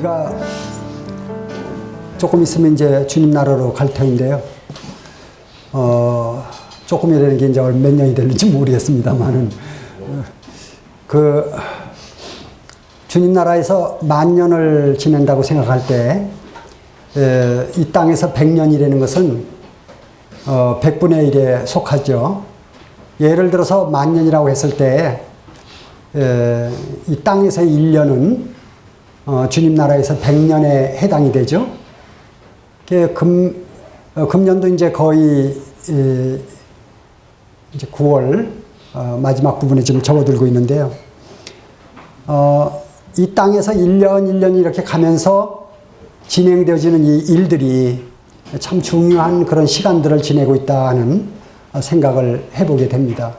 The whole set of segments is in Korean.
저희가 조금 있으면 이제 주님 나라로 갈 터인데요. 조금이라는 게 이제 몇 년이 될지 모르겠습니다만은, 주님 나라에서 10,000년을 지낸다고 생각할 때, 이 땅에서 100년이라는 것은 100분의 1에 속하죠. 예를 들어서 10,000년이라고 했을 때, 이 땅에서의 1년은 주님 나라에서 100년에 해당이 되죠. 금년도 이제 거의 이제 9월 마지막 부분에 지금 접어들고 있는데요. 이 땅에서 1년 1년이 이렇게 가면서 진행되어지는 이 일들이 참 중요한 그런 시간들을 지내고 있다는 생각을 해보게 됩니다.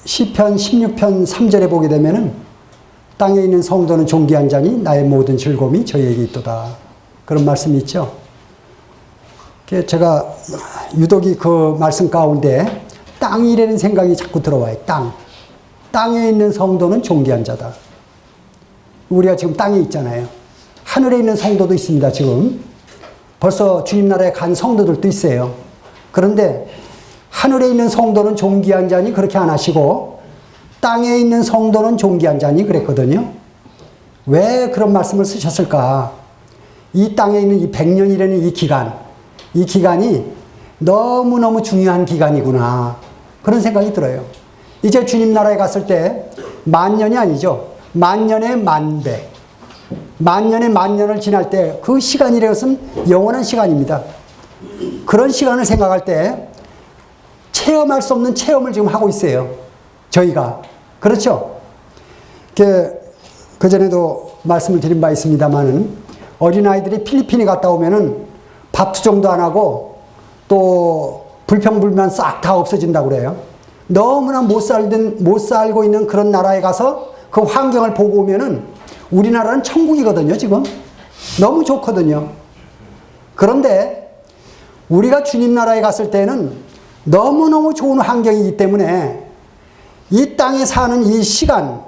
시편 16편 3절에 보게 되면은 땅에 있는 성도는 존귀한 자니 나의 모든 즐거움이 저희에게 있도다. 그런 말씀이 있죠. 제가 유독이 그 말씀 가운데 땅이라는 생각이 자꾸 들어와요. 땅에 있는 성도는 존귀한 자다. 우리가 지금 땅에 있잖아요. 하늘에 있는 성도도 있습니다. 지금 벌써 주님 나라에 간 성도들도 있어요. 그런데 하늘에 있는 성도는 존귀한 자니 그렇게 안 하시고 땅에 있는 성도는 존귀한 자니 그랬거든요. 왜 그런 말씀을 쓰셨을까? 이 땅에 있는 이 100년이라는 이 기간이 너무너무 중요한 기간이구나. 그런 생각이 들어요. 이제 주님 나라에 갔을 때 10,000년이 아니죠. 10,000년에 10,000배. 10,000년에 10,000년을 지날 때 그 시간이라는 것은 영원한 시간입니다. 그런 시간을 생각할 때 체험할 수 없는 체험을 지금 하고 있어요. 저희가. 그렇죠? 그전에도 말씀을 드린 바 있습니다만은 어린아이들이 필리핀에 갔다 오면은 밥 투정도 안 하고 또 불평불만 싹 다 없어진다고 그래요. 너무나 못 살고 있는 그런 나라에 가서 그 환경을 보고 오면은 우리나라는 천국이거든요, 지금. 너무 좋거든요. 그런데 우리가 주님 나라에 갔을 때는 너무너무 좋은 환경이기 때문에 이 땅에 사는 이 시간,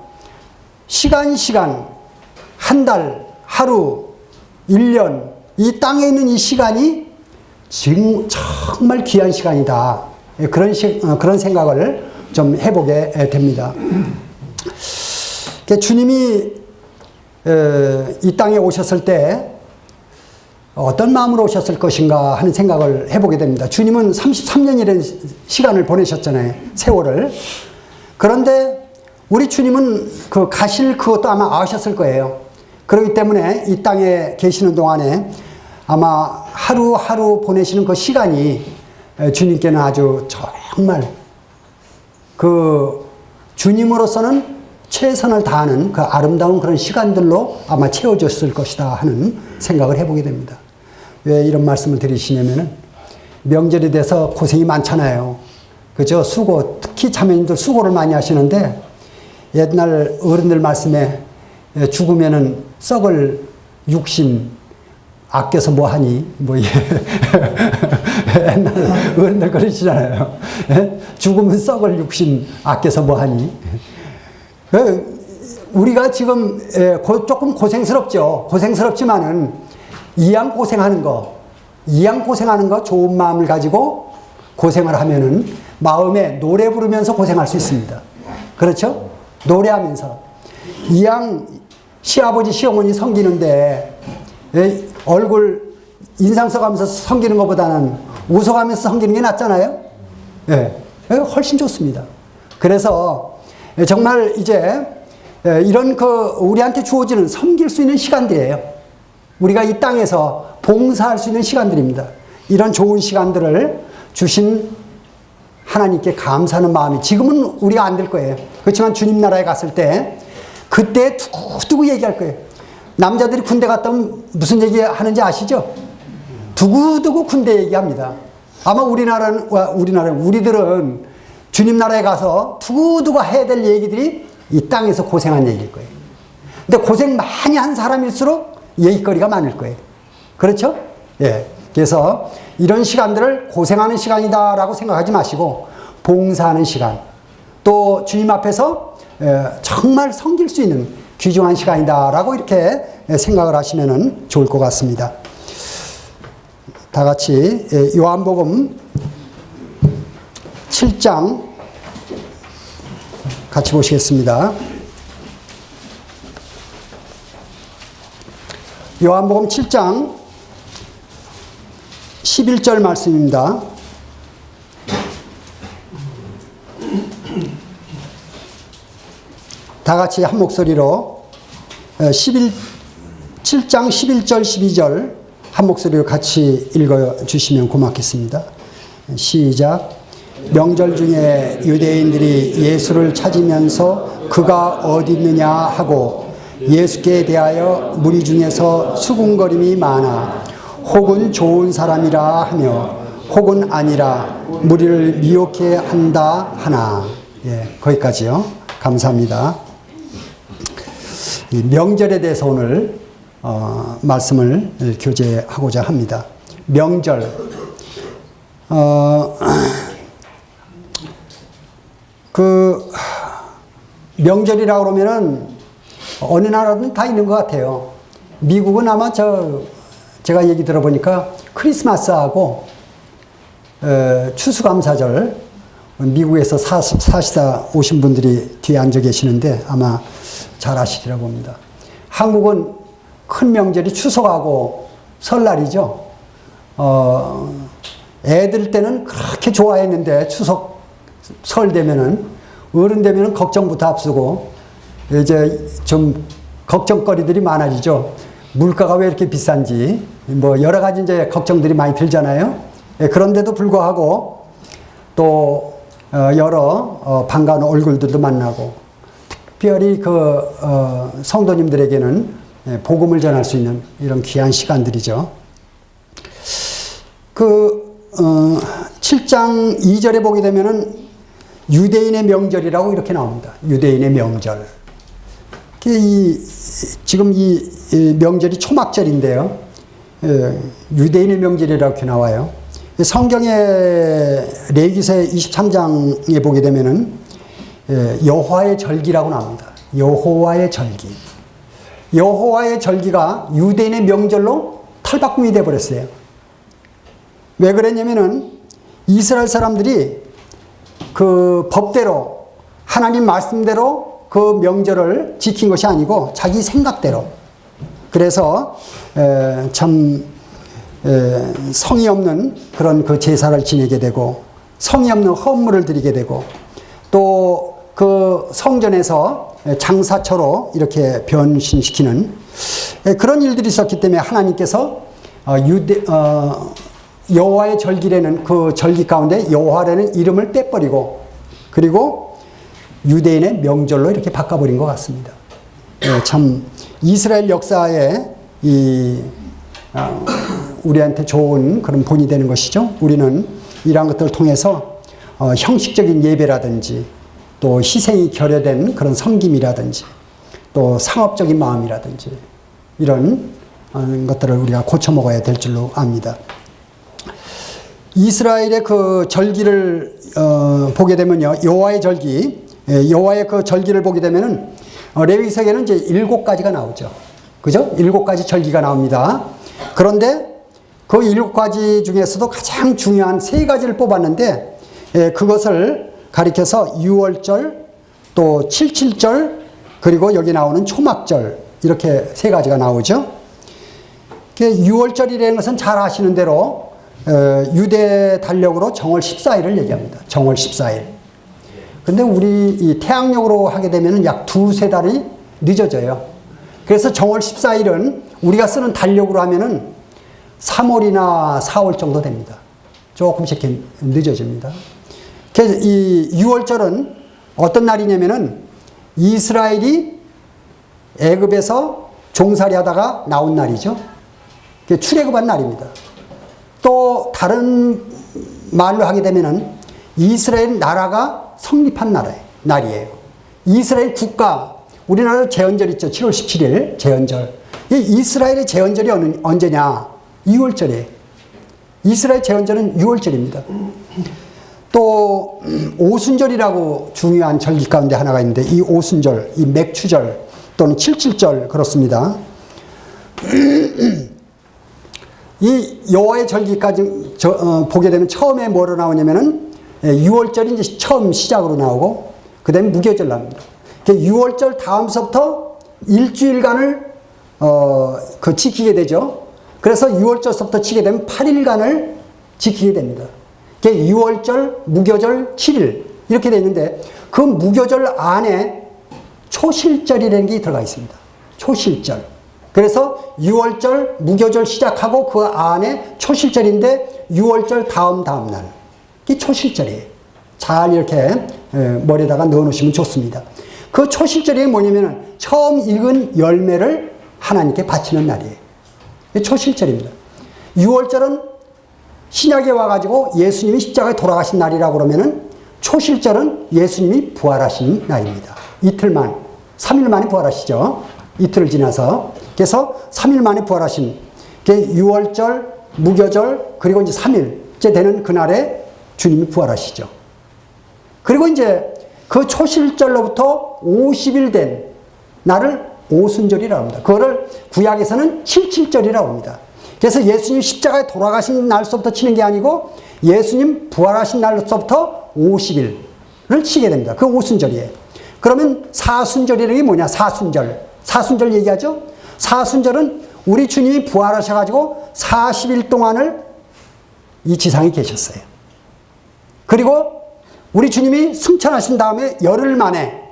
한 달, 하루, 1년, 이 땅에 있는 이 시간이 지금 정말 귀한 시간이다. 그런 생각을 좀 해보게 됩니다. 주님이 이 땅에 오셨을 때 어떤 마음으로 오셨을 것인가 하는 생각을 해보게 됩니다. 주님은 33년이라는 시간을 보내셨잖아요. 세월을. 그런데 우리 주님은 가실 그것도 아마 아셨을 거예요. 그렇기 때문에 이 땅에 계시는 동안에 아마 하루하루 보내시는 그 시간이 주님께는 아주 정말 주님으로서는 최선을 다하는 그 아름다운 그런 시간들로 아마 채워졌을 것이다 하는 생각을 해보게 됩니다. 왜 이런 말씀을 드리시냐면은 명절이 돼서 고생이 많잖아요. 그죠? 수고, 특히 자매님들 수고를 많이 하시는데 옛날 어른들 말씀에 죽으면은 썩을 육신 아껴서 뭐 하니? 옛날 어른들 그러시잖아요. 죽으면 썩을 육신 아껴서 뭐 하니? 우리가 지금 조금 고생스럽죠. 고생스럽지만은 이양 고생하는 거 좋은 마음을 가지고 고생을 하면은 마음에 노래 부르면서 고생할 수 있습니다. 그렇죠? 노래하면서. 이양 시아버지, 시어머니 섬기는데 얼굴 인상 써가면서 섬기는 것보다는 웃어가면서 섬기는 게 낫잖아요? 훨씬 좋습니다. 그래서 정말 이제 이런 우리한테 주어지는 섬길 수 있는 시간들이에요. 우리가 이 땅에서 봉사할 수 있는 시간들입니다. 이런 좋은 시간들을 주신 하나님께 감사하는 마음이 지금은 우리가 안 될 거예요. 그렇지만 주님 나라에 갔을 때 그때 두고두고 얘기할 거예요. 남자들이 군대 갔다 오면 무슨 얘기 하는지 아시죠? 두고두고 군대 얘기합니다. 아마 우리들은 주님 나라에 가서 두고두고 해야 될 얘기들이 이 땅에서 고생한 얘기일 거예요. 근데 고생 많이 한 사람일수록 얘기거리가 많을 거예요. 그렇죠? 그래서 이런 시간들을 고생하는 시간이다라고 생각하지 마시고 봉사하는 시간, 또 주님 앞에서 정말 섬길 수 있는 귀중한 시간이다라고 이렇게 생각을 하시면 좋을 것 같습니다. 다 같이 요한복음 7장 같이 보시겠습니다. 요한복음 7장 11절 말씀입니다. 다 같이 한 목소리로 7장 11절 12절 한 목소리로 같이 읽어주시면 고맙겠습니다. 시작. 명절 중에 유대인들이 예수를 찾으면서 그가 어디 있느냐 하고 예수께 대하여 무리 중에서 수군거림이 많아 혹은 좋은 사람이라 하며 혹은 아니라 무리를 미혹해 한다 하나. 예, 거기까지요. 감사합니다. 이 명절에 대해서 오늘 말씀을 교제하고자 합니다. 명절. 명절이라고 그러면은 어느 나라든 다 있는 것 같아요. 미국은 아마 제가 얘기 들어보니까 크리스마스하고 추수감사절, 미국에서 사시다 오신 분들이 뒤에 앉아 계시는데 아마 잘 아시리라고 봅니다. 한국은 큰 명절이 추석하고 설날이죠. 애들 때는 그렇게 좋아했는데 추석 설 되면은 어른 되면은 걱정부터 앞서고 이제 좀 걱정거리들이 많아지죠. 물가가 왜 이렇게 비싼지 뭐 여러 가지 이제 걱정들이 많이 들잖아요. 그런데도 불구하고 또 여러 반가운 얼굴들도 만나고 특별히 성도님들에게는 복음을 전할 수 있는 이런 귀한 시간들이죠. 7장 2절에 보게 되면은 유대인의 명절이라고 이렇게 나옵니다. 유대인의 명절. 지금 이 명절이 초막절인데요. 유대인의 명절이라고 이렇게 나와요. 성경의 레위기서 23장에 보게 되면은 여호와의 절기라고 나옵니다. 여호와의 절기. 여호와의 절기가 유대인의 명절로 탈바꿈이 되어버렸어요. 왜 그랬냐면은 이스라엘 사람들이 그 법대로 하나님 말씀대로 그 명절을 지킨 것이 아니고 자기 생각대로. 그래서 참 성의 없는 그런 그 제사를 지내게 되고 성의 없는 헌물을 드리게 되고 또 그 성전에서 장사처로 이렇게 변신시키는 그런 일들이 있었기 때문에 하나님께서 여호와의 절기라는 그 절기 가운데 여호와라는 이름을 떼버리고 그리고 유대인의 명절로 이렇게 바꿔버린 것 같습니다. 참 이스라엘 역사에 우리한테 좋은 그런 본이 되는 것이죠. 우리는 이러한 것들을 통해서 형식적인 예배라든지 또 희생이 결여된 그런 섬김이라든지 또 상업적인 마음이라든지 이런 것들을 우리가 고쳐 먹어야 될 줄로 압니다. 이스라엘의 그 절기를 보게 되면요, 여호와의 절기, 여호와의 그 절기를 보게 되면은 레위기서에는 이제 7가지가 나오죠. 그죠? 7가지 절기가 나옵니다. 그런데 그 7가지 중에서도 가장 중요한 3가지를 뽑았는데 그것을 가리켜서 유월절, 또 칠칠절, 그리고 여기 나오는 초막절 이렇게 3가지가 나오죠. 유월절이라는 것은 잘 아시는 대로 유대 달력으로 정월 14일을 얘기합니다. 정월 14일. 근데 우리 이 태양력으로 하게 되면 약 2-3달이 늦어져요. 그래서 정월 14일은 우리가 쓰는 달력으로 하면은 3월이나 4월 정도 됩니다. 조금씩 늦어집니다. 그래서 이 6월절은 어떤 날이냐면은 이스라엘이 애굽에서 종살이 하다가 나온 날이죠. 출애굽한 날입니다. 또 다른 말로 하게 되면은 이스라엘 나라가 성립한 날이에요. 이스라엘 국가, 우리나라 제헌절 있죠. 7월 17일 제헌절. 이 이스라엘의 제헌절이 언제냐? 6월절이에요. 이스라엘 제헌절은 6월절입니다. 또 오순절이라고 중요한 절기 가운데 하나가 있는데 이 오순절, 이 맥추절, 또는 77절 그렇습니다. 이 여호와의 절기까지 보게 되면 처음에 뭐로 나오냐면은 6월절이 이제 처음 시작으로 나오고 그 다음에 무교절 나옵니다. 6월절 다음서부터 일주일간을 지키게 되죠. 그래서 6월절서부터 치게 되면 8일간을 지키게 됩니다. 6월절, 무교절, 7일 이렇게 되어 있는데 그 무교절 안에 초실절이라는 게 들어가 있습니다. 초실절. 그래서 6월절, 무교절 시작하고 그 안에 초실절인데 6월절 다음 날. 이게 초실절이에요. 잘 이렇게 머리에다가 넣어 놓으시면 좋습니다. 그 초실절이 뭐냐면 처음 익은 열매를 하나님께 바치는 날이에요. 이게 초실절입니다. 6월절은 신약에 와가지고 예수님이 십자가에 돌아가신 날이라고 그러면은 초실절은 예수님이 부활하신 날입니다. 이틀만, 3일 만에 부활하시죠. 이틀을 지나서. 그래서 3일 만에 부활하신 6월절, 무교절, 그리고 이제 3일째 되는 그날에 주님이 부활하시죠. 그리고 이제 그 초실절로부터 50일 된 날을 오순절이라고 합니다. 그거를 구약에서는 77절이라고 합니다. 그래서 예수님 십자가에 돌아가신 날서부터 치는 게 아니고 예수님 부활하신 날서부터 50일을 치게 됩니다. 그 오순절이에요. 그러면 사순절이라는 게 뭐냐? 사순절 얘기하죠? 사순절은 우리 주님이 부활하셔가지고 40일 동안을 이 지상에 계셨어요. 그리고 우리 주님이 승천하신 다음에 열흘 만에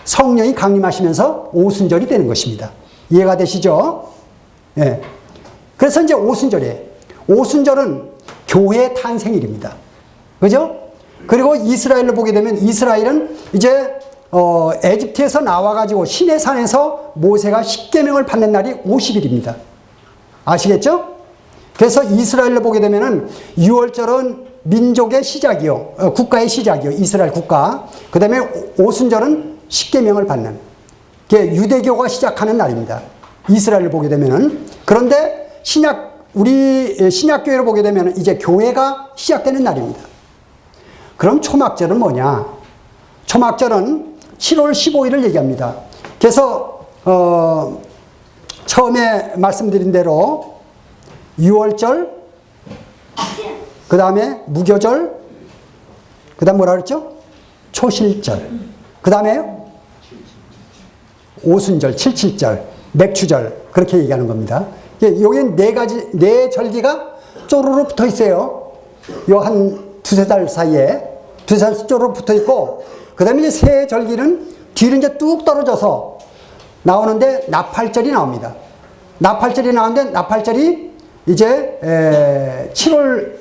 성령이 강림하시면서 오순절이 되는 것입니다. 이해가 되시죠? 예. 그래서 이제 오순절이에요. 오순절은 교회 탄생일입니다. 그죠? 그리고 이스라엘을 보게 되면 이스라엘은 이제 에집트에서 나와가지고 시내산에서 모세가 십계명을 받는 날이 50일입니다. 아시겠죠? 그래서 이스라엘을 보게 되면은 6월절은 민족의 시작이요. 국가의 시작이요. 이스라엘 국가. 그 다음에 오순절은 십계명을 받는. 유대교가 시작하는 날입니다. 이스라엘을 보게 되면은. 그런데 우리 신약교회를 보게 되면 이제 교회가 시작되는 날입니다. 그럼 초막절은 뭐냐? 초막절은 7월 15일을 얘기합니다. 그래서 처음에 말씀드린 대로 6월절, 그 다음에 무교절, 그 다음 뭐라 그랬죠? 초실절, 그 다음에 오순절, 77절, 맥추절 그렇게 얘기하는 겁니다. 여기는 네 절기가 쪼르르 붙어 있어요. 요 한 두세 달 사이에 두세 달 쪼르르 붙어 있고, 그 다음에 이제 세 절기는 뒤로 이제 뚝 떨어져서 나오는데 나팔절이 나옵니다. 나팔절이 나오는데 나팔절이 이제 7월,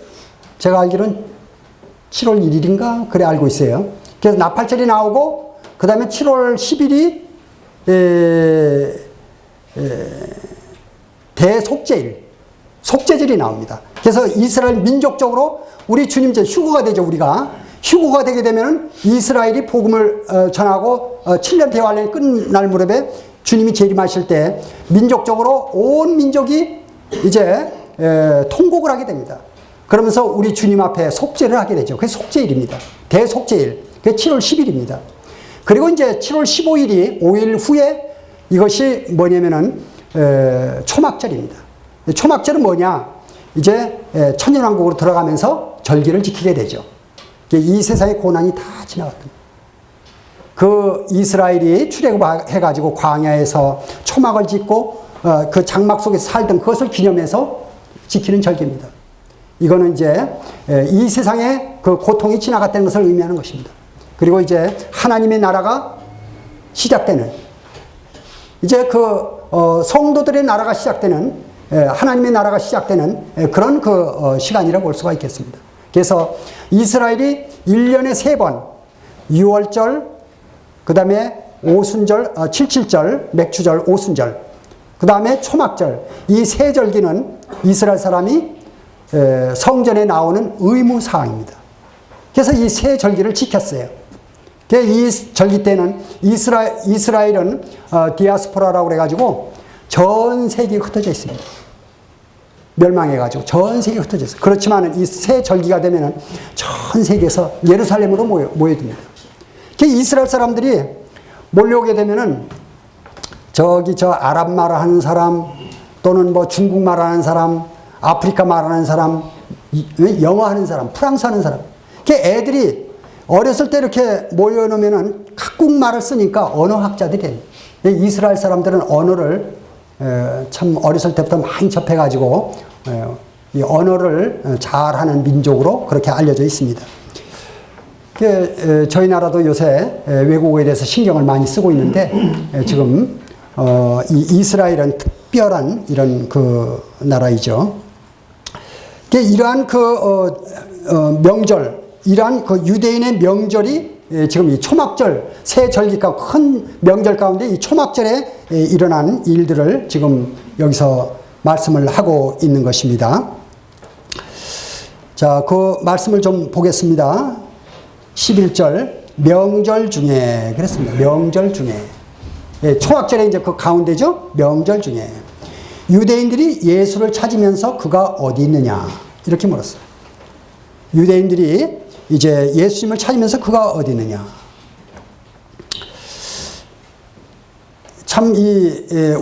제가 알기로는 7월 1일인가 그래 알고 있어요. 그래서 나팔절이 나오고 그 다음에 7월 10일이 대속죄일, 속죄절이 나옵니다. 그래서 이스라엘 민족적으로 우리 주님 이제 휴거가 되죠. 우리가 휴거가 되게 되면은 이스라엘이 복음을 전하고 7년 대환란이 끝날 무렵에 주님이 재림하실 때 민족적으로 온 민족이 이제 통곡을 하게 됩니다. 그러면서 우리 주님 앞에 속죄를 하게 되죠. 그게 속죄일입니다. 대속죄일. 그게 7월 10일입니다. 그리고 이제 7월 15일이 5일 후에 이것이 뭐냐면은 초막절입니다. 초막절은 뭐냐? 이제 천년왕국으로 들어가면서 절기를 지키게 되죠. 이 세상의 고난이 다 지나갔던 그 이스라엘이 출애굽해가지고 광야에서 초막을 짓고 그 장막 속에서 살던 그것을 기념해서 지키는 절기입니다. 이거는 이제 이 세상의 그 고통이 지나갔다는 것을 의미하는 것입니다. 그리고 이제 하나님의 나라가 시작되는, 이제 그 성도들의 나라가 시작되는, 하나님의 나라가 시작되는 그런 그 시간이라고 볼 수가 있겠습니다. 그래서 이스라엘이 1년에 3번 6월절, 그 다음에 오순절, 77절, 맥추절, 오순절, 그 다음에 초막절, 이 세 절기는 이스라엘 사람이 성전에 나오는 의무사항입니다. 그래서 이 세 절기를 지켰어요. 이 절기 때는 이스라엘은 디아스포라라고 그래가지고 전 세계에 흩어져 있습니다. 멸망해가지고 전 세계에 흩어져 있어요. 그렇지만 이 세 절기가 되면은 전 세계에서 예루살렘으로 모여듭니다. 이스라엘 사람들이 몰려오게 되면은 저기 저 아랍 말하는 사람 또는 뭐 중국 말하는 사람, 아프리카 말하는 사람, 영어 하는 사람, 프랑스 하는 사람. 애들이 어렸을 때 이렇게 모여놓으면은 각국 말을 쓰니까 언어학자들이 돼요. 이스라엘 사람들은 언어를 참 어렸을 때부터 많이 접해가지고 이 언어를 잘하는 민족으로 그렇게 알려져 있습니다. 저희 나라도 요새 외국어에 대해서 신경을 많이 쓰고 있는데 지금 이 이스라엘은 특별한 이런 그 나라이죠. 이러한 그 명절, 이러한 그 유대인의 명절이 지금 이 초막절, 새 절기가 큰 명절 가운데 이 초막절에 일어난 일들을 지금 여기서 말씀을 하고 있는 것입니다. 자, 그 말씀을 좀 보겠습니다. 11절, 명절 중에, 그랬습니다. 명절 중에. 초막절에 이제 그 가운데죠? 명절 중에. 유대인들이 예수를 찾으면서 그가 어디 있느냐? 이렇게 물었어요. 유대인들이 이제 예수님을 찾으면서 그가 어디 있느냐? 참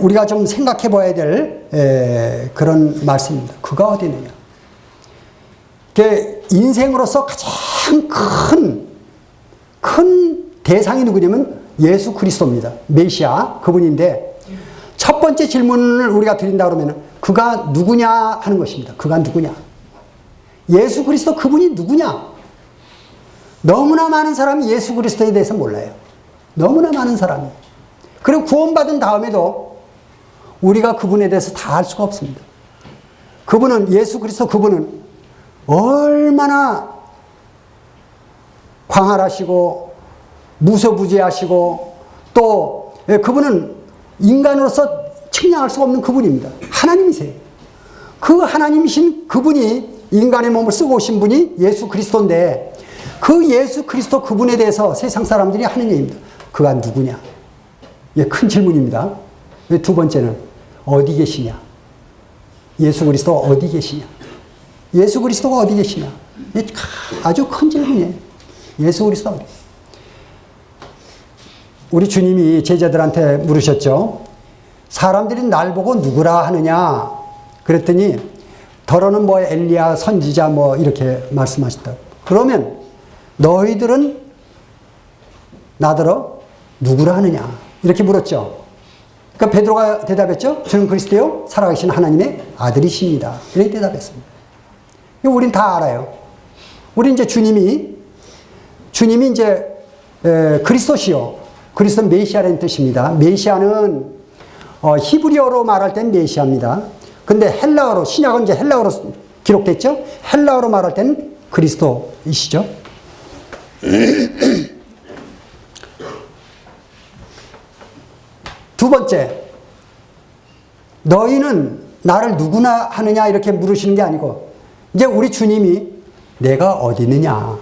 우리가 좀 생각해 봐야 될 그런 말씀입니다. 그가 어디 있느냐? 인생으로서 가장 큰 대상이 누구냐면 예수 그리스도입니다. 메시아, 그분인데 첫 번째 질문을 우리가 드린다 그러면 그가 누구냐 하는 것입니다. 그가 누구냐? 예수 그리스도 그분이 누구냐? 너무나 많은 사람이 예수 그리스도에 대해서 몰라요. 너무나 많은 사람이. 그리고 구원받은 다음에도 우리가 그분에 대해서 다 알 수가 없습니다. 그분은, 예수 그리스도 그분은 얼마나 광활하시고 무소부지하시고 또 그분은 인간으로서 측량할 수가 없는 그분입니다. 하나님이세요. 그 하나님이신 그분이 인간의 몸을 쓰고 오신 분이 예수 그리스도인데 그 예수 그리스도 그분에 대해서 세상 사람들이 하는 얘기입니다. 그가 누구냐? 큰 질문입니다. 두 번째는 어디 계시냐? 예수 그리스도가 어디 계시냐? 예수 그리스도가 어디 계시냐? 아주 큰 질문이에요. 예수 그리스도 어디? 우리 주님이 제자들한테 물으셨죠. 사람들이 날 보고 누구라 하느냐? 그랬더니 더러는 뭐 엘리야 선지자 뭐 이렇게 말씀하셨다. 그러면 너희들은 나더러 누구라 하느냐? 이렇게 물었죠. 그러니까 베드로가 대답했죠. 저는 그리스도요 살아계신 하나님의 아들이십니다. 이렇게 대답했습니다. 우린 다 알아요. 우리 이제 주님이 이제 그리스도시요. 그리스도 메시아라는 뜻입니다. 메시아는 히브리어로 말할 땐 메시아입니다. 근데 헬라어로, 신약은 이제 헬라어로 기록됐죠? 헬라어로 말할 땐 그리스도이시죠? 두 번째, 너희는 나를 누구나 하느냐 이렇게 물으시는 게 아니고 이제 우리 주님이 내가 어디 있느냐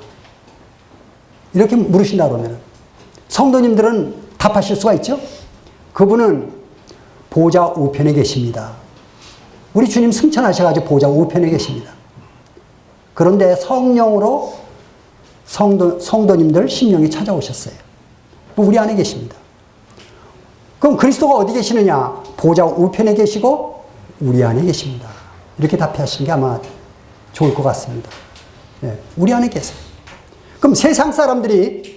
이렇게 물으신다 그러면 성도님들은 답하실 수가 있죠? 그분은 보좌 우편에 계십니다. 우리 주님 승천하셔가지고 보좌 우편에 계십니다. 그런데 성령으로 성도님들 심령이 찾아오셨어요. 우리 안에 계십니다. 그럼 그리스도가 어디 계시느냐? 보좌 우편에 계시고 우리 안에 계십니다. 이렇게 답하시는 게 아마 좋을 것 같습니다. 네, 우리 안에 계세요. 그럼 세상 사람들이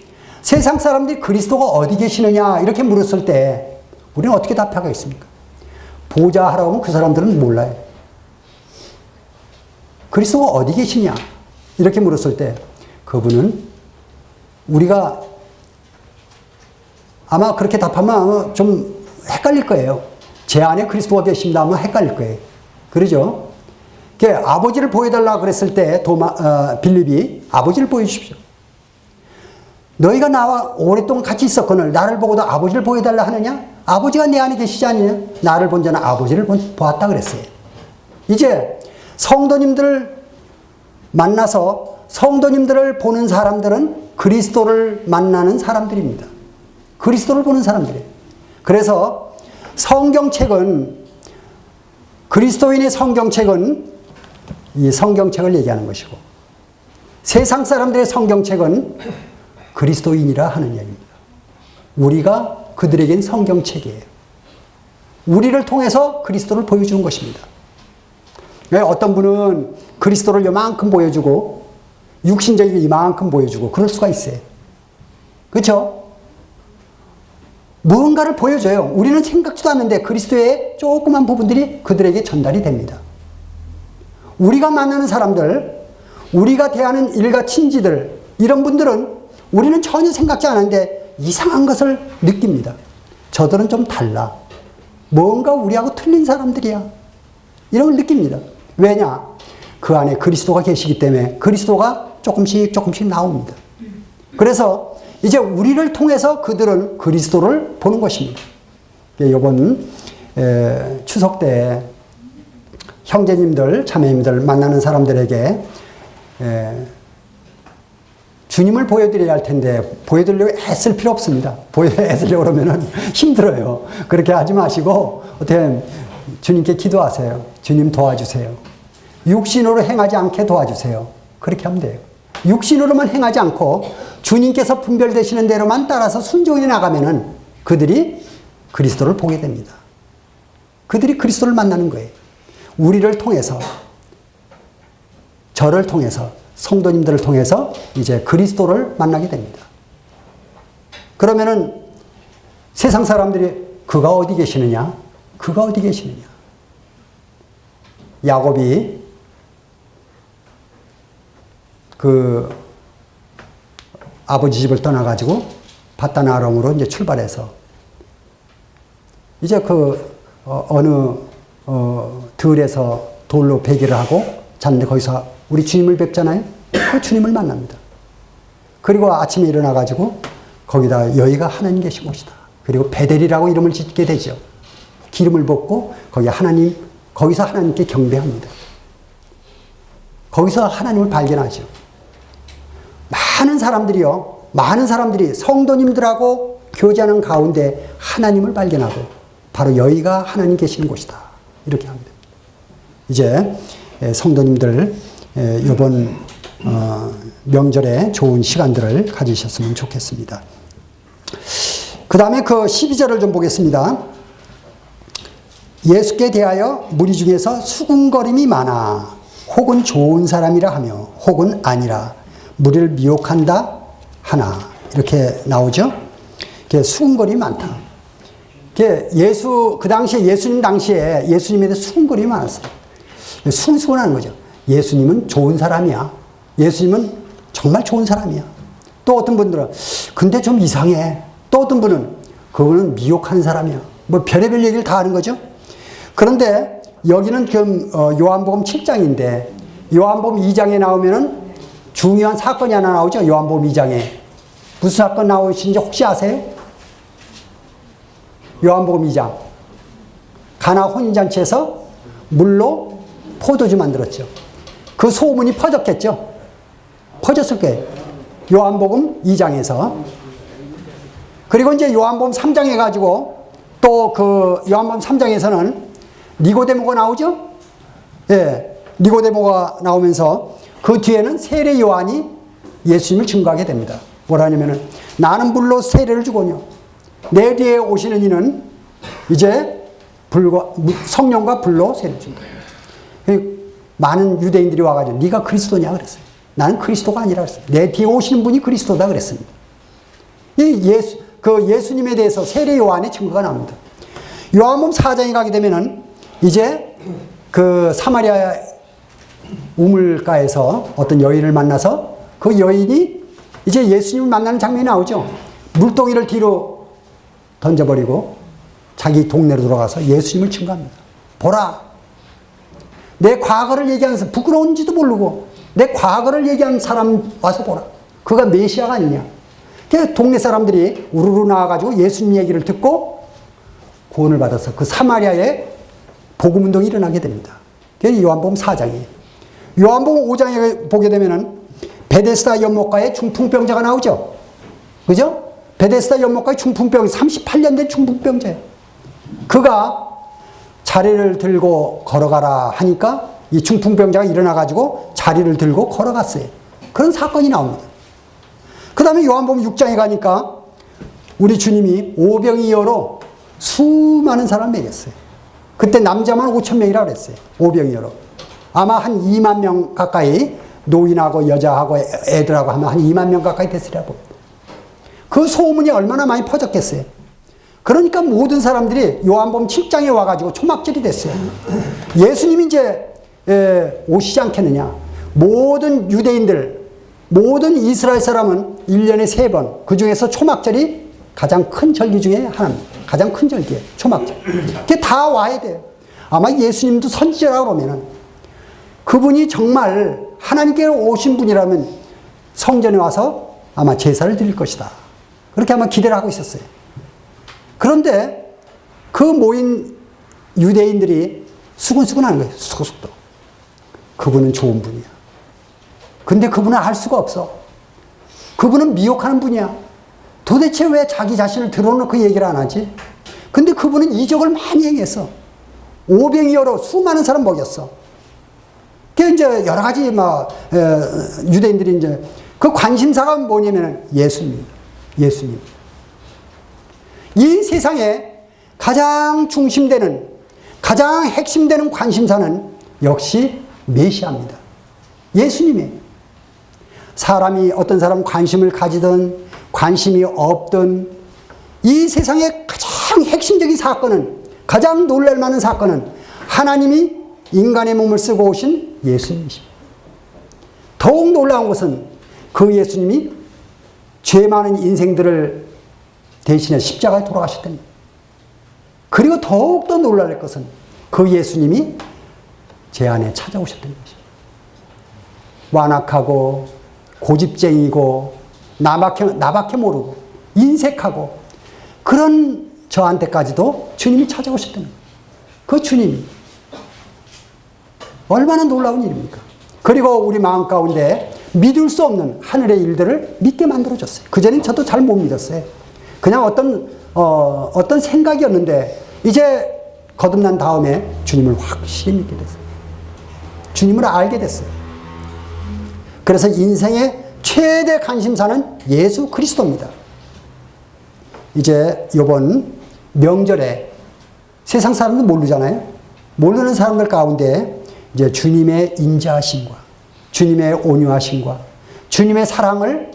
그리스도가 어디 계시느냐 이렇게 물었을 때 우리는 어떻게 답하겠습니까? 보좌 하라고 하면 그 사람들은 몰라요. 그리스도가 어디 계시냐 이렇게 물었을 때 그분은 우리가 아마 그렇게 답하면 아마 좀 헷갈릴 거예요. 제 안에 그리스도가 계십니다 하면 헷갈릴 거예요. 그러죠? 아버지를 보여달라 그랬을 때 빌립이 아버지를 보여주십시오. 너희가 나와 오랫동안 같이 있었거늘 나를 보고도 아버지를 보여달라 하느냐? 아버지가 내 안에 계시지 않느냐? 나를 본 자는 아버지를 보았다 그랬어요. 이제 성도님들을 만나서 성도님들을 보는 사람들은 그리스도를 만나는 사람들입니다. 그리스도를 보는 사람들이에요. 그래서 성경책은 그리스도인의 성경책은 이 성경책을 얘기하는 것이고 세상 사람들의 성경책은 그리스도인이라 하는 얘기입니다. 우리가 그들에겐 성경책이에요. 우리를 통해서 그리스도를 보여주는 것입니다. 어떤 분은 그리스도를 요만큼 보여주고 육신적인 이만큼 보여주고 그럴 수가 있어요. 그렇죠? 무언가를 보여줘요. 우리는 생각지도 않는데 그리스도의 조그만 부분들이 그들에게 전달이 됩니다. 우리가 만나는 사람들, 우리가 대하는 일가 친지들, 이런 분들은 우리는 전혀 생각지 않았는데 이상한 것을 느낍니다. 저들은 좀 달라. 뭔가 우리하고 틀린 사람들이야. 이런 걸 느낍니다. 왜냐? 그 안에 그리스도가 계시기 때문에 그리스도가 조금씩 나옵니다. 그래서 이제 우리를 통해서 그들은 그리스도를 보는 것입니다. 이번 추석 때 형제님들, 자매님들 만나는 사람들에게 주님을 보여드려야 할 텐데 보여드리려고 애쓸 필요 없습니다. 애쓰려고 그러면 힘들어요. 그렇게 하지 마시고 어떻게 주님께 기도하세요. 주님 도와주세요. 육신으로 행하지 않게 도와주세요. 그렇게 하면 돼요. 육신으로만 행하지 않고 주님께서 분별되시는 대로만 따라서 순종해 나가면은 그들이 그리스도를 보게 됩니다. 그들이 그리스도를 만나는 거예요. 우리를 통해서, 저를 통해서, 성도님들을 통해서 이제 그리스도를 만나게 됩니다. 그러면은 세상 사람들이 그가 어디 계시느냐? 그가 어디 계시느냐? 야곱이 그 아버지 집을 떠나가지고 바단 아람으로 이제 출발해서 이제 어느 들에서 돌로 베개를 하고 잤는데 거기서 우리 주님을 뵙잖아요. 그 주님을 만납니다. 그리고 아침에 일어나가지고 거기다 여기가 하나님 계신 곳이다. 그리고 베델이라고 이름을 짓게 되죠. 기름을 붓고 거기서 하나님께 경배합니다. 거기서 하나님을 발견하죠. 많은 사람들이 성도님들하고 교제하는 가운데 하나님을 발견하고 바로 여기가 하나님 계시는 곳이다. 이렇게 합니다. 이제 성도님들 이번 명절에 좋은 시간들을 가지셨으면 좋겠습니다. 그 다음에 그 12절을 좀 보겠습니다. 예수께 대하여 무리 중에서 수군거림이 많아 혹은 좋은 사람이라 하며 혹은 아니라 무리를 미혹한다 하나 이렇게 나오죠. 수군거림이 많다. 그 당시에 예수님에 대해 수군거림이 많았어요. 수근수근하는 거죠. 예수님은 좋은 사람이야. 예수님은 정말 좋은 사람이야. 또 어떤 분들은 근데 좀 이상해. 또 어떤 분은 그거는 미혹하는 사람이야. 뭐 별의별 얘기를 다 하는 거죠. 그런데 여기는 지금 요한복음 7장인데 요한복음 2장에 나오면은 중요한 사건이 하나 나오죠. 요한복음 2장에 무슨 사건 나오신지 혹시 아세요? 요한복음 2장 가나 혼인잔치에서 물로 포도주 만들었죠. 그 소문이 퍼졌겠죠. 퍼졌을 거예요. 요한복음 2장에서. 그리고 이제 요한복음 3장에 가지고 또 그 요한복음 3장에서는 니고데모가 나오죠. 예, 니고데모가 나오면서 그 뒤에는 세례 요한이 예수님을 증거하게 됩니다. 뭐라냐면은 나는 물로 세례를 주거니와 내 뒤에 오시는 이는 이제 성령과 불로 세례를 준다. 많은 유대인들이 와가지고 네가 그리스도냐 그랬어요. 나는 그리스도가 아니라 그랬어요. 내 뒤에 오시는 분이 그리스도다 그랬습니다. 예수님에 대해서 세례 요한의 증거가 나옵니다. 요한복음 4장에 가게 되면은 이제 그 사마리아 우물가에서 어떤 여인을 만나서 그 여인이 이제 예수님을 만나는 장면이 나오죠. 물동이를 뒤로 던져버리고 자기 동네로 돌아가서 예수님을 증거합니다. 보라, 내 과거를 얘기하면서 부끄러운지도 모르고 내 과거를 얘기한 사람 와서 보라. 그가 메시아가 아니냐. 그래서 동네 사람들이 우르르 나와가지고 예수님 얘기를 듣고 구원을 받아서 그 사마리아에 복음운동이 일어나게 됩니다. 그게 요한복음 4장이에요. 요한복음 5장에 보게 되면은 베데스다 연못가에 중풍병자가 나오죠. 그죠? 베데스다 연못가에 중풍병, 38년 된 중풍병자예요. 그가 자리를 들고 걸어가라 하니까 이 중풍병자가 일어나가지고 자리를 들고 걸어갔어요. 그런 사건이 나옵니다. 그 다음에 요한복음 6장에 가니까 우리 주님이 오병이어로 수많은 사람을 먹였어요. 그때 남자만 5,000명이라고 그랬어요. 오병이어로. 아마 한 2만 명 가까이 노인하고 여자하고 애들하고 하면 한 2만 명 가까이 됐으리라 봅니다. 그 소문이 얼마나 많이 퍼졌겠어요. 그러니까 모든 사람들이 요한복음 7장에 와가지고 초막절이 됐어요. 예수님이 이제 오시지 않겠느냐. 모든 유대인들, 모든 이스라엘 사람은 1년에 3번, 그 중에서 초막절이 가장 큰 절기 중에 하나입니다. 가장 큰 절기예요. 초막절. 그게 다 와야 돼요. 아마 예수님도 선지자라고 그러면은 그분이 정말 하나님께 오신 분이라면 성전에 와서 아마 제사를 드릴 것이다. 그렇게 아마 기대를 하고 있었어요. 그런데 그 모인 유대인들이 수근수근하는 거예요. 수근수근. 그분은 좋은 분이야. 근데 그분은 알 수가 없어. 그분은 미혹하는 분이야. 도대체 왜 자기 자신을 드러놓고 얘기를 안 하지? 근데 그분은 이적을 많이 행했어. 오병이어로 수많은 사람 먹였어. 그 이제 여러 가지 유대인들이 이제 그 관심사가 뭐냐면 예수님. 이 세상에 가장 중심되는, 가장 핵심되는 관심사는 역시 메시아입니다. 예수님이에요. 사람이 어떤 사람 관심을 가지든 관심이 없든 이 세상의 가장 핵심적인 사건은, 가장 놀랄만한 사건은 하나님이 인간의 몸을 쓰고 오신 예수님이십니다. 더욱 놀라운 것은 그 예수님이 죄 많은 인생들을 대신에 십자가에 돌아가셨다는 거예요. 그리고 더욱더 놀랄 것은 그 예수님이 제 안에 찾아오셨다는 것입니다. 완악하고 고집쟁이고 나밖에 모르고 인색하고 그런 저한테까지도 주님이 찾아오셨다는 거예요. 그 주님이 얼마나 놀라운 일입니까? 그리고 우리 마음 가운데 믿을 수 없는 하늘의 일들을 믿게 만들어줬어요. 그전엔 저도 잘 못 믿었어요. 그냥 어떤 생각이었는데 이제 거듭난 다음에 주님을 확실히 믿게 됐어요. 주님을 알게 됐어요. 그래서 인생의 최대 관심사는 예수 그리스도입니다. 이제 이번 명절에 세상 사람들 모르잖아요. 모르는 사람들 가운데 이제 주님의 인자하심과 주님의 온유하심과 주님의 사랑을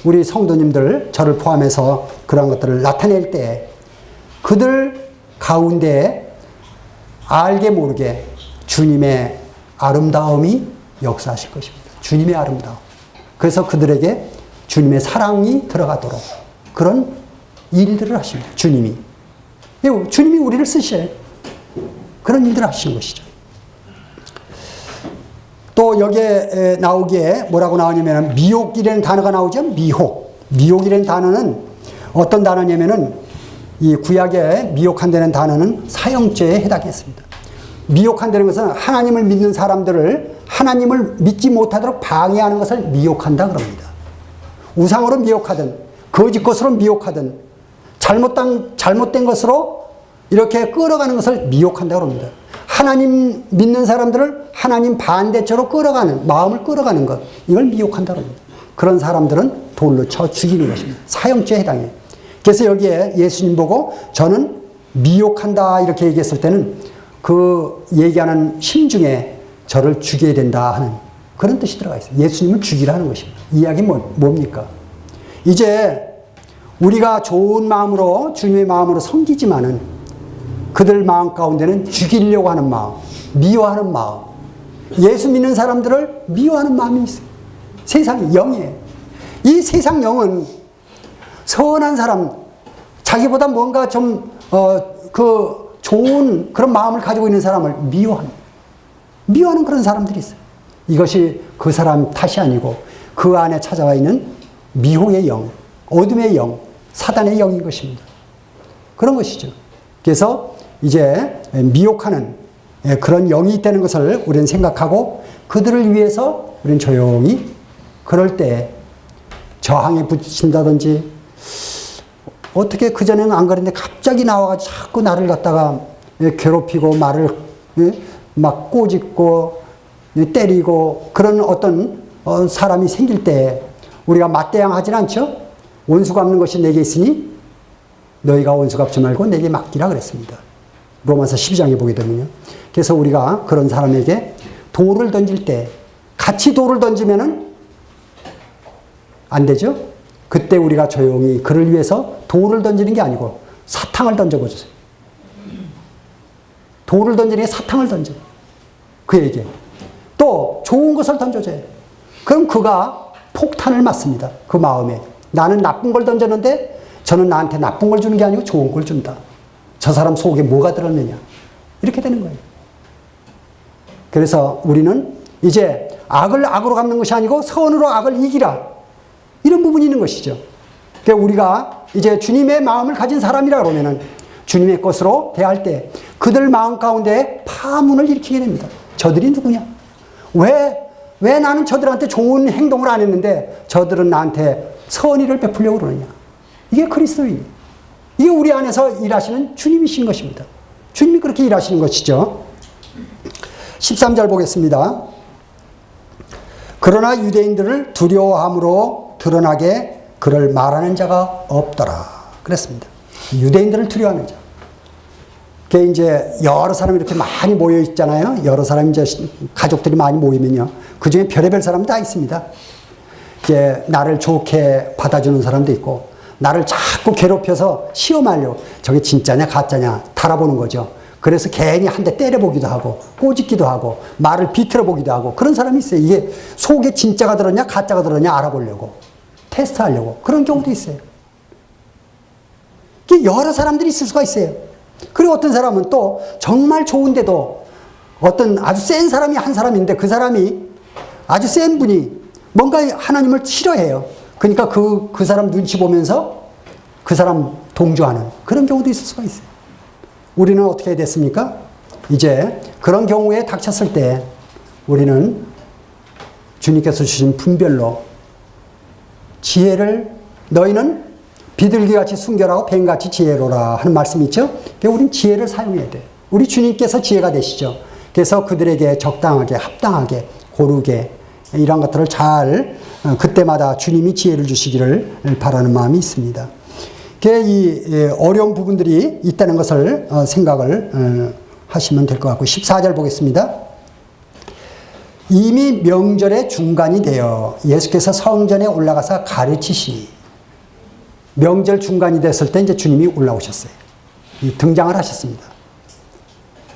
우리 성도님들, 저를 포함해서 그런 것들을 나타낼 때 그들 가운데 알게 모르게 주님의 아름다움이 역사하실 것입니다. 주님의 아름다움. 그래서 그들에게 주님의 사랑이 들어가도록 그런 일들을 하십니다. 주님이 우리를 쓰셔요. 그런 일들을 하시는 것이죠. 또 여기에 나오기에 뭐라고 나오냐면 미혹이라는 단어가 나오죠. 미혹이라는 단어는 어떤 단어냐면은 이 구약에 미혹한다는 단어는 사형죄에 해당했습니다. 미혹한다는 것은 하나님을 믿는 사람들을 하나님을 믿지 못하도록 방해하는 것을 미혹한다 그럽니다. 우상으로 미혹하든 거짓 것으로 미혹하든 잘못된 것으로 이렇게 끌어가는 것을 미혹한다 그럽니다. 하나님 믿는 사람들을 하나님 반대처로 끌어가는, 마음을 끌어가는 것, 이걸 미혹한다 그럽니다. 그런 사람들은 돌로 쳐 죽이는 것입니다. 사형죄에 해당해요. 그래서 여기에 예수님 보고 저는 미혹한다 이렇게 얘기했을 때는 그 얘기하는 심중에 저를 죽여야 된다 하는 그런 뜻이 들어가 있어요. 예수님을 죽이라는 것입니다. 이야기는 뭡니까? 이제 우리가 좋은 마음으로 주님의 마음으로 섬기지만은 그들 마음 가운데는 죽이려고 하는 마음, 미워하는 마음, 예수 믿는 사람들을 미워하는 마음이 있어요. 세상이 영이에요. 이 세상 영은 선한 사람, 자기보다 뭔가 좀 좋은 그런 마음을 가지고 있는 사람을 미워하는 그런 사람들이 있어요. 이것이 그 사람 탓이 아니고 그 안에 찾아와 있는 미혹의 영, 어둠의 영, 사단의 영인 것입니다. 그런 것이죠. 그래서 이제 미혹하는 그런 영이 있다는 것을 우리는 생각하고 그들을 위해서 우리는 조용히 그럴 때 저항에 부딪힌다든지 어떻게 그전에는 안 그랬는데 갑자기 나와가지고 자꾸 나를 갖다가 괴롭히고 말을 막 꼬집고 때리고 그런 어떤 사람이 생길 때 우리가 맞대응하진 않죠. 원수 갚는 것이 내게 있으니 너희가 원수 갚지 말고 내게 맡기라 그랬습니다. 로마서 12장에 보게 되면요. 그래서 우리가 그런 사람에게 돌을 던질 때 같이 돌을 던지면은 안 되죠? 그때 우리가 조용히 그를 위해서 돌을 던지는 게 아니고 사탕을 던져보세요. 돌을 던지는 게 사탕을 던져. 그에게. 또 좋은 것을 던져줘요. 그럼 그가 폭탄을 맞습니다. 그 마음에. 나는 나쁜 걸 던졌는데 저는 나한테 나쁜 걸 주는 게 아니고 좋은 걸 준다. 저 사람 속에 뭐가 들었느냐. 이렇게 되는 거예요. 그래서 우리는 이제 악을 악으로 갚는 것이 아니고 선으로 악을 이기라. 이런 부분이 있는 것이죠. 그러니까 우리가 이제 주님의 마음을 가진 사람이라 그러면은 주님의 것으로 대할 때 그들 마음 가운데 파문을 일으키게 됩니다. 저들이 누구냐? 왜 나는 저들한테 좋은 행동을 안 했는데 저들은 나한테 선의를 베풀려고 그러느냐? 이게 그리스도인. 이게 우리 안에서 일하시는 주님이신 것입니다. 주님이 그렇게 일하시는 것이죠. 13절 보겠습니다. 그러나 유대인들을 두려워함으로 드러나게 그를 말하는 자가 없더라. 그랬습니다. 유대인들을 두려워하는 자. 그게 이제 여러 사람이 이렇게 많이 모여 있잖아요. 여러 사람 이제 가족들이 많이 모이면요. 그 중에 별의별 사람 다 있습니다. 이제 나를 좋게 받아주는 사람도 있고, 나를 자꾸 괴롭혀서 시험하려고, 저게 진짜냐 가짜냐 달아보는 거죠. 그래서 괜히 한 대 때려보기도 하고, 꼬집기도 하고, 말을 비틀어보기도 하고, 그런 사람이 있어요. 이게 속에 진짜가 들었냐 가짜가 들었냐 알아보려고, 테스트하려고. 그런 경우도 있어요. 여러 사람들이 있을 수가 있어요. 그리고 어떤 사람은 또 정말 좋은데도 어떤 아주 센 사람이 한 사람인데 그 사람이 아주 센 분이 뭔가 하나님을 싫어해요. 그러니까 그 사람 눈치 보면서 그 사람 동조하는 그런 경우도 있을 수가 있어요. 우리는 어떻게 됐습니까? 이제 그런 경우에 닥쳤을 때 우리는 주님께서 주신 분별로 지혜를 너희는 비둘기같이 순결하고 뱀같이 지혜로라 하는 말씀이 있죠. 그러니까 우리는 지혜를 사용해야 돼. 우리 주님께서 지혜가 되시죠. 그래서 그들에게 적당하게 합당하게 고르게 이런 것들을 잘 그때마다 주님이 지혜를 주시기를 바라는 마음이 있습니다. 이 어려운 부분들이 있다는 것을 생각을 하시면 될 것 같고 14절 보겠습니다. 이미 명절의 중간이 되어 예수께서 성전에 올라가서 가르치시니 명절 중간이 됐을 때 이제 주님이 올라오셨어요. 등장을 하셨습니다.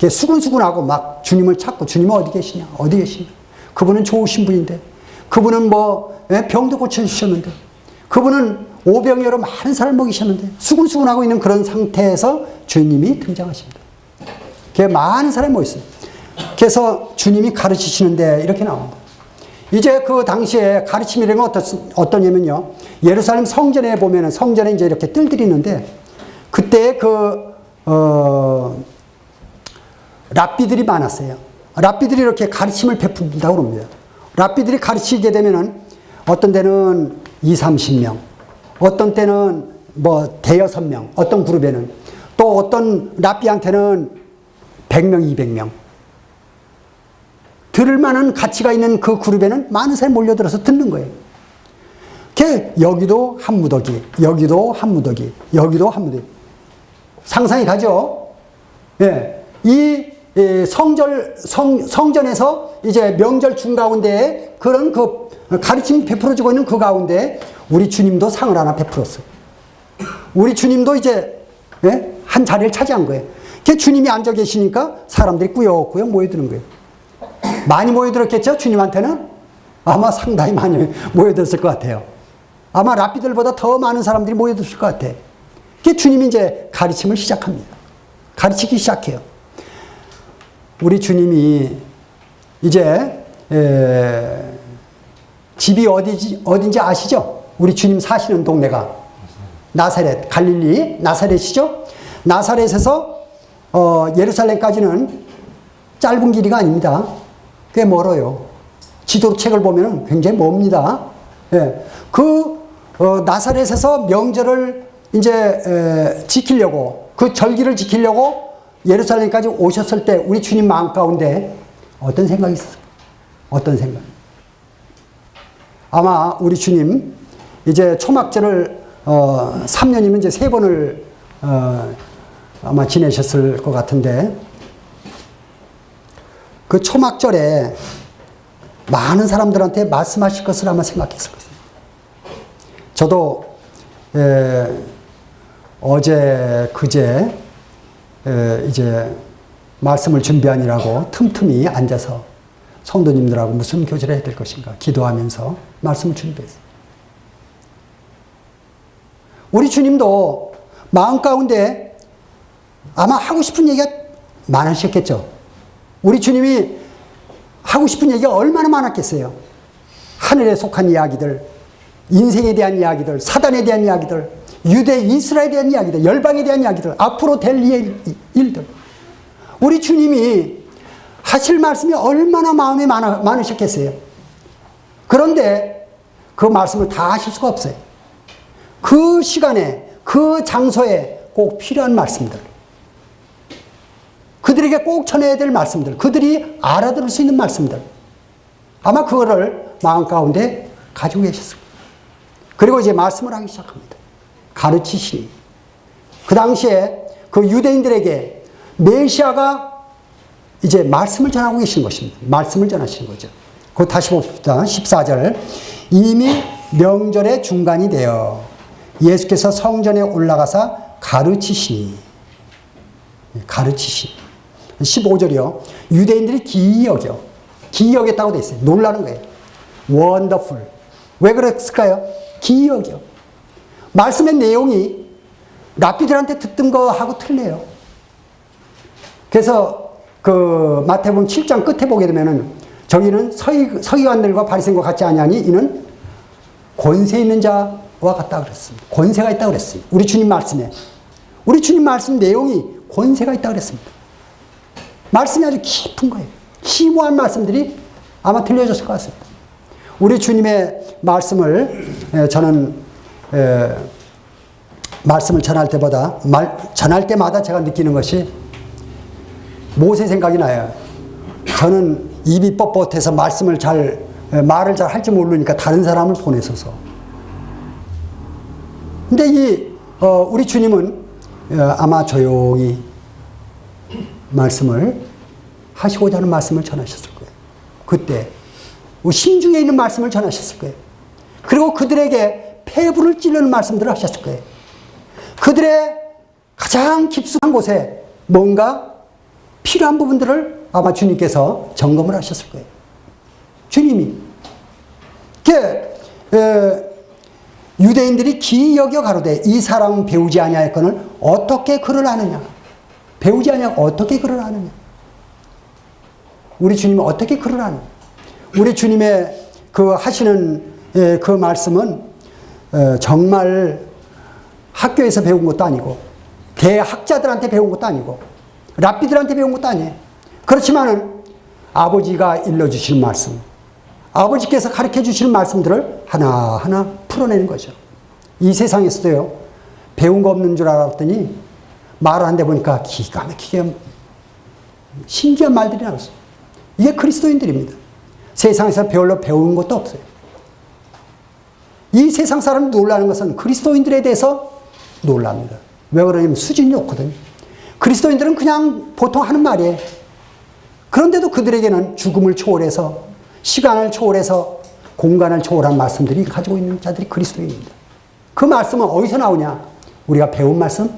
수근수근하고 막 주님을 찾고 주님은 어디 계시냐? 어디 계시냐? 그분은 좋으신 분인데 그분은 병도 고쳐주셨는데 그분은 오병이어로 많은 사람을 먹이셨는데 수근수근하고 있는 그런 상태에서 주님이 등장하십니다. 많은 사람이 모였어요. 그래서 주님이 가르치시는데 이렇게 나옵니다. 이제 그 당시에 가르침이라는 건 어떠냐면요. 예루살렘 성전에 보면은 성전에 이제 이렇게 뜰들이 있는데 그때 랍비들이 많았어요. 랍비들이 이렇게 가르침을 베푼다고 합니다. 랍비들이 가르치게 되면은 어떤 때는 20-30명, 어떤 때는 대여섯 명, 어떤 그룹에는 또 어떤 랍비한테는 100명, 200명. 들을 만한 가치가 있는 그 그룹에는 많은 사람이 몰려들어서 듣는 거예요. 여기도 한 무더기, 여기도 한 무더기, 여기도 한 무더기. 상상이 가죠? 예. 성전에서 이제 명절 중가운데에 그런 가르침이 베풀어지고 있는 그 가운데 우리 주님도 상을 하나 베풀었어요. 우리 주님도 이제, 예? 한 자리를 차지한 거예요. 주님이 앉아 계시니까 사람들이 꾸역꾸역 모여드는 거예요. 많이 모여들었겠죠? 주님한테는? 아마 상당히 많이 모여들었을 것 같아요. 아마 랍비들보다 더 많은 사람들이 모여들었을 것 같아요. 주님이 이제 가르침을 시작합니다. 가르치기 시작해요. 우리 주님이 이제 집이 어딘지 아시죠? 우리 주님 사시는 동네가 나사렛, 갈릴리 나사렛이죠? 나사렛에서 예루살렘까지는 짧은 길이가 아닙니다. 꽤 멀어요. 지도책을 보면 굉장히 멉니다. 예. 나사렛에서 명절을 이제 지키려고, 그 절기를 지키려고 예루살렘까지 오셨을 때 우리 주님 마음 가운데 어떤 생각이 있었어요? 어떤 생각? 아마 우리 주님 이제 초막절을 3년이면 이제 3번을 아마 지내셨을 것 같은데, 그 초막절에 많은 사람들한테 말씀하실 것을 아마 생각했을 것입니다. 저도 어제 그제 이제 말씀을 준비하느라고 틈틈이 앉아서 성도님들하고 무슨 교제를 해야 될 것인가 기도하면서 말씀을 준비했어요. 우리 주님도 마음 가운데 아마 하고 싶은 얘기가 많으셨겠죠. 우리 주님이 하고 싶은 얘기가 얼마나 많았겠어요. 하늘에 속한 이야기들, 인생에 대한 이야기들, 사단에 대한 이야기들, 유대, 이스라엘에 대한 이야기들, 열방에 대한 이야기들, 앞으로 될 일들. 우리 주님이 하실 말씀이 얼마나 마음에 많으셨겠어요. 그런데 그 말씀을 다 하실 수가 없어요. 그 시간에, 그 장소에 꼭 필요한 말씀들, 그들에게 꼭 전해야 될 말씀들, 그들이 알아들을 수 있는 말씀들, 아마 그거를 마음 가운데 가지고 계셨을 거예요. 그리고 이제 말씀을 하기 시작합니다. 가르치시니. 그 당시에 그 유대인들에게 메시아가 이제 말씀을 전하고 계신 것입니다. 말씀을 전하시는 거죠. 그거 다시 봅시다. 14절. 이미 명절의 중간이 되어 예수께서 성전에 올라가사 가르치시니. 가르치시니. 15절이요. 유대인들이 기이 여겼다고 돼 있어요. 놀라는 거예요. 원더풀. 왜 그랬을까요? 기이 여겨. 말씀의 내용이 랍비들한테 듣던 거하고 틀려요. 그래서 그 마태복음 7장 끝에 보게 되면은 저기는 서기관들과 바리새인과 같지 아니하니 이는 권세 있는 자와 같다 그랬습니다. 권세가 있다 그랬습니다. 우리 주님 말씀에. 우리 주님 말씀 내용이 권세가 있다 그랬습니다. 말씀이 아주 깊은 거예요. 심오한 말씀들이 아마 들려졌을 것 같습니다. 우리 주님의 말씀을 저는 말씀을 전할 때마다 제가 느끼는 것이 모세 생각이 나요. 저는 입이 뻣뻣해서 말을 잘 할지 모르니까 다른 사람을 보내소서. 근데 우리 주님은 아마 조용히 말씀을 하시고자 하는 말씀을 전하셨을 거예요. 그때 심중에 있는 말씀을 전하셨을 거예요. 그리고 그들에게 폐부를 찌르는 말씀들을 하셨을 거예요. 그들의 가장 깊숙한 곳에 뭔가 필요한 부분들을 아마 주님께서 점검을 하셨을 거예요. 주님이. 유대인들이 기이 여겨 가로되 이 사람은 배우지 아니하였거늘 어떻게 글을 아느냐. 배우지 아니하고 어떻게 글을 아느냐. 우리 주님이 어떻게 글을 아느냐. 우리 주님의 그 하시는 그 말씀은 정말 학교에서 배운 것도 아니고 대학자들한테 배운 것도 아니고 랍비들한테 배운 것도 아니에요. 그렇지만은 아버지가 일러주시는 말씀, 아버지께서 가르쳐 주시는 말씀들을 하나하나 풀어내는 거죠. 이 세상에서도요, 배운 거 없는 줄 알았더니 말을 하는데 보니까 기가 막히게 신기한 말들이 나왔어요. 이게 그리스도인들입니다. 세상에서 별로 배운 것도 없어요. 이 세상 사람들 놀라는 것은 그리스도인들에 대해서 놀랍니다. 왜 그러냐면 수준이 높거든요. 그리스도인들은 그냥 보통 하는 말이에요. 그런데도 그들에게는 죽음을 초월해서, 시간을 초월해서, 공간을 초월한 말씀들이 가지고 있는 자들이 그리스도인입니다. 그 말씀은 어디서 나오냐? 우리가 배운 말씀?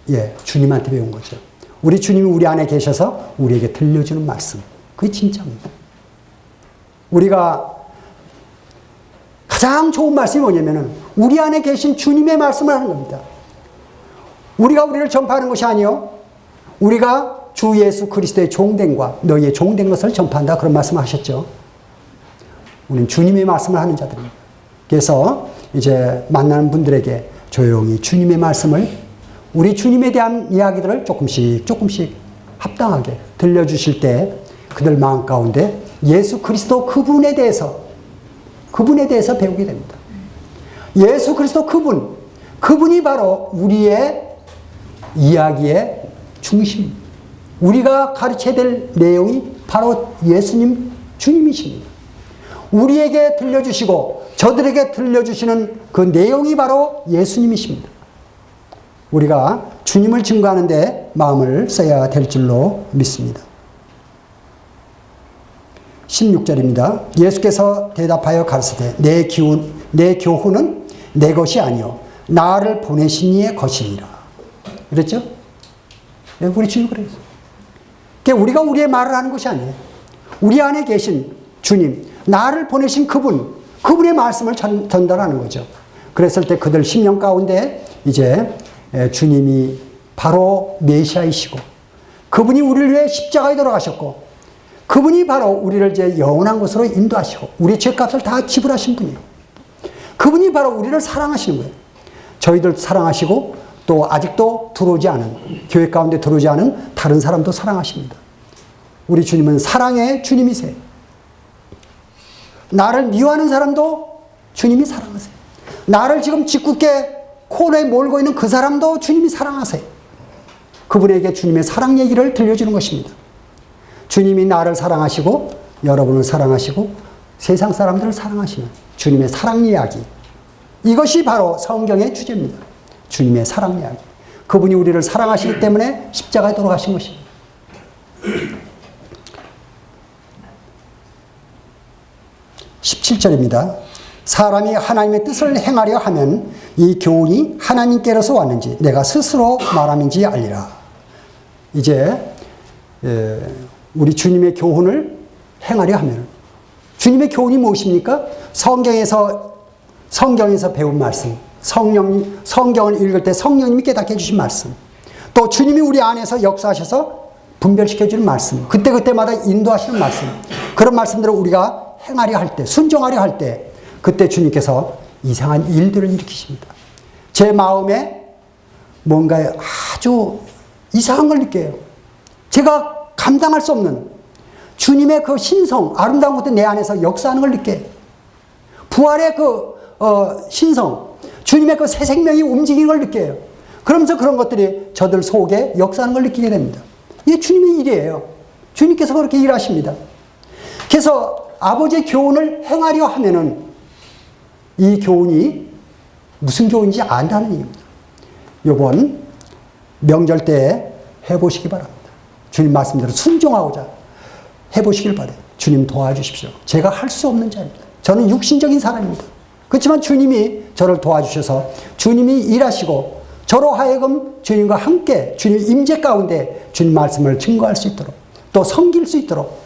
예, 주님한테 배운 거죠. 우리 주님이 우리 안에 계셔서 우리에게 들려주는 말씀. 그게 진짜입니다. 우리가 가장 좋은 말씀이 뭐냐면은 우리 안에 계신 주님의 말씀을 하는 겁니다. 우리가 우리를 전파하는 것이 아니요, 우리가 주 예수 그리스도의 종된과 너희의 종된 것을 전파한다. 그런 말씀을 하셨죠. 우리는 주님의 말씀을 하는 자들입니다. 그래서 이제 만나는 분들에게 조용히 주님의 말씀을, 우리 주님에 대한 이야기들을 조금씩 합당하게 들려주실 때 그들 마음 가운데 예수 그리스도 그분에 대해서 배우게 됩니다. 예수 그리스도 그분이 바로 우리의 이야기의 중심입니다. 우리가 가르쳐야 될 내용이 바로 예수님, 주님이십니다. 우리에게 들려주시고 저들에게 들려주시는 그 내용이 바로 예수님이십니다. 우리가 주님을 증거하는 데 마음을 써야 될 줄로 믿습니다. 16절입니다. 예수께서 대답하여 가르치되 내 교훈은 내 것이 아니요 나를 보내신 이의 것이니라. 그랬죠? 우리 주님 그랬어요. 그러니까 우리가 우리의 말을 하는 것이 아니에요. 우리 안에 계신 주님, 나를 보내신 그분의 말씀을 전달하는 거죠. 그랬을 때 그들 심령 가운데 이제 주님이 바로 메시아이시고 그분이 우리를 위해 십자가에 돌아가셨고 그분이 바로 우리를 이제 영원한 곳으로 인도하시고 우리 죄값을 다 지불하신 분이에요. 그분이 바로 우리를 사랑하시는 거예요. 저희들 사랑하시고 또 아직도 들어오지 않은 교회 가운데 들어오지 않은 다른 사람도 사랑하십니다. 우리 주님은 사랑의 주님이세요. 나를 미워하는 사람도 주님이 사랑하세요. 나를 지금 짓궂게 코너에 몰고 있는 그 사람도 주님이 사랑하세요. 그분에게 주님의 사랑 얘기를 들려주는 것입니다. 주님이 나를 사랑하시고 여러분을 사랑하시고 세상 사람들을 사랑하시는 주님의 사랑 이야기. 이것이 바로 성경의 주제입니다. 주님의 사랑 이야기. 그분이 우리를 사랑하시기 때문에 십자가에 돌아가신 것입니다. 17절입니다. 사람이 하나님의 뜻을 행하려 하면 이 교훈이 하나님께로서 왔는지 내가 스스로 말함인지 알리라. 이제 우리 주님의 교훈을 행하려 하면 주님의 교훈이 무엇입니까? 성경에서 배운 말씀, 성경을 읽을 때 성령님이 깨닫게 해주신 말씀, 또 주님이 우리 안에서 역사하셔서 분별시켜주는 말씀, 그때마다 인도하시는 말씀, 그런 말씀들을 우리가 행하려 할 때, 순종하려 할 때 그때 주님께서 이상한 일들을 일으키십니다. 제 마음에 뭔가 아주 이상한 걸 느껴요. 제가 감당할 수 없는 주님의 그 신성, 아름다운 것들 내 안에서 역사하는 걸 느껴요. 부활의 그 신성, 주님의 그 새 생명이 움직이는 걸 느껴요. 그러면서 그런 것들이 저들 속에 역사하는 걸 느끼게 됩니다. 이게 주님의 일이에요. 주님께서 그렇게 일하십니다. 그래서 아버지의 교훈을 행하려 하면은 이 교훈이 무슨 교훈인지 안다는 얘기입니다. 이번 명절 때 해보시기 바랍니다. 주님 말씀대로 순종하고자 해보시길 바라요. 주님 도와주십시오. 제가 할 수 없는 자입니다. 저는 육신적인 사람입니다. 그렇지만 주님이 저를 도와주셔서 주님이 일하시고 저로 하여금 주님과 함께 주님 임재 가운데 주님 말씀을 증거할 수 있도록 또 섬길 수 있도록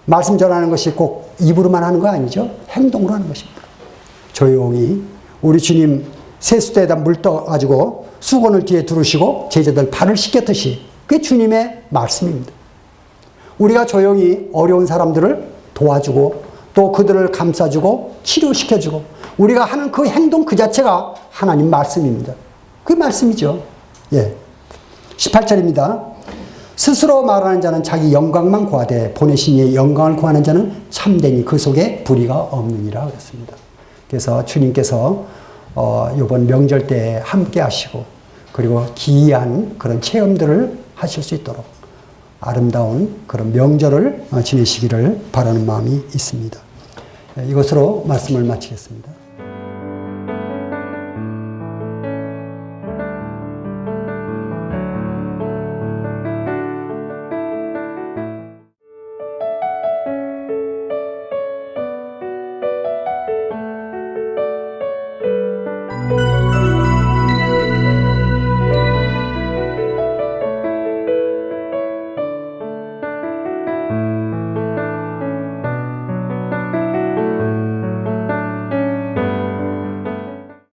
말씀 전하는 것이 꼭 입으로만 하는 거 아니죠. 행동으로 하는 것입니다. 조용히 우리 주님 세수대에다 물 떠가지고 수건을 뒤에 두르시고 제자들 발을 씻겼듯이 그게 주님의 말씀입니다. 우리가 조용히 어려운 사람들을 도와주고 또 그들을 감싸주고 치료시켜주고 우리가 하는 그 행동 그 자체가 하나님 말씀입니다. 그게 말씀이죠. 예. 18절입니다. 스스로 말하는 자는 자기 영광만 구하되 보내신 이의 영광을 구하는 자는 참되니 그 속에 불의가 없느니라 그랬습니다. 그래서 주님께서 이번 명절 때 함께 하시고 그리고 기이한 그런 체험들을 하실 수 있도록 아름다운 그런 명절을 지내시기를 바라는 마음이 있습니다. 이것으로 말씀을 마치겠습니다.